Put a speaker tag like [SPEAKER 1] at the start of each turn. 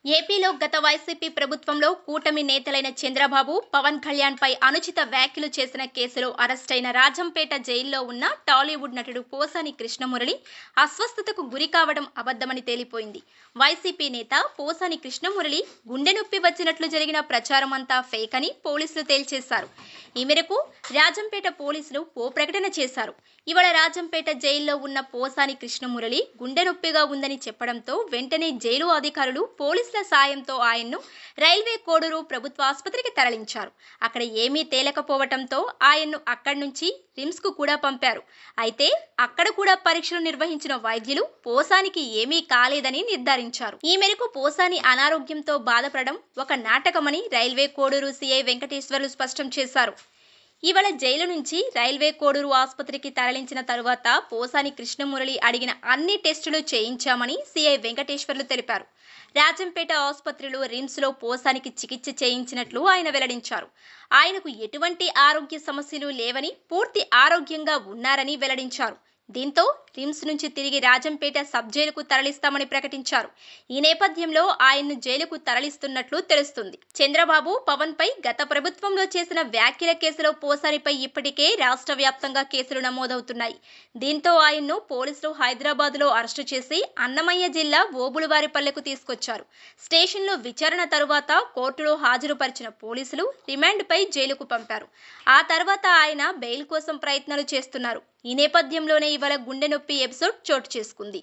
[SPEAKER 1] ఏపీలో గత వైసీపీ ప్రభుత్వంలో కూటమి నేతలైన చంద్రబాబు, పవన్ కళ్యాణ్ పై అనుచిత వ్యాఖ్యలు చేసిన కేసులో అరెస్టైన రాజంపేట జైల్లో ఉన్న టాలీవుడ్ నటుడు పోసాని కృష్ణమురళి అస్వస్థతకు గురి కావడం అబద్ధమని తేలిపోయింది. వైసీపీ నేత పోసాని కృష్ణమురళి గుండె నొప్పి వచ్చినట్లు జరిగిన ప్రచారం అంతా ఫేక్ అని పోలీసులు తేల్చేశారు. ఈ మేరకు రాజంపేట పోలీసులు ఓ ప్రకటన చేశారు. ఇవాళ రాజంపేట జైల్లో ఉన్న పోసాని కృష్ణమురళి గుండె నొప్పిగా ఉందని చెప్పడంతో వెంటనే జైలు అధికారులు పోలీసుల సాయంతో ఆయన్ను రైల్వే కోడూరు ప్రభుత్వ ఆసుపత్రికి తరలించారు. అక్కడ ఏమీ తేలకపోవడంతో ఆయన్ను అక్కడి నుంచి రిమ్స్ కు కూడా పంపారు. అయితే అక్కడ కూడా పరీక్షలు నిర్వహించిన వైద్యులు పోసానికి ఏమీ కాలేదని నిర్ధారించారు. ఈ మేరకు పోసాని అనారోగ్యంతో బాధపడడం ఒక నాటకమని రైల్వే కోడూరు సిఐ వెంకటేశ్వర్లు స్పష్టం చేశారు. ఇవాళ జైలు నుంచి రైల్వే కోడూరు ఆసుపత్రికి తరలించిన తరువాత పోసాని కృష్ణమురళి అడిగిన అన్ని టెస్టులు చేయించామని సిఐ వెంకటేశ్వర్లు తెలిపారు. రాజంపేట ఆసుపత్రిలో రిమ్స్లో పోసానికి చికిత్స చేయించినట్లు ఆయన వెల్లడించారు. ఆయనకు ఎటువంటి ఆరోగ్య సమస్యలు లేవని, పూర్తి ఆరోగ్యంగా ఉన్నారని వెల్లడించారు. దీంతో రిమ్స్ నుంచి తిరిగి రాజంపేట సబ్ జైలుకు తరలిస్తామని ప్రకటించారు. ఈ నేపథ్యంలో ఆయన్ను జైలుకు తరలిస్తున్నట్లు తెలుస్తుంది. చంద్రబాబు, పవన్ పై గత ప్రభుత్వంలో చేసిన వ్యాఖ్యల కేసులో పోసానిపై ఇప్పటికే రాష్ట్ర వ్యాప్తంగా కేసులు నమోదవుతున్నాయి. దీంతో ఆయన్ను పోలీసులు హైదరాబాద్లో అరెస్టు చేసి అన్నమయ్య జిల్లా ఓబుళవారిపల్లెకు తీసుకొచ్చారు. స్టేషన్లో విచారణ తరువాత కోర్టులో హాజరుపరిచిన పోలీసులు రిమాండ్పై జైలుకు పంపారు. ఆ తర్వాత ఆయన బెయిల్ కోసం ప్రయత్నాలు చేస్తున్నారు. ఈ నేపథ్యంలోనే ఇవాళ గుండె నొప్పి ఎపిసోడ్ చోటు చేసుకుంది.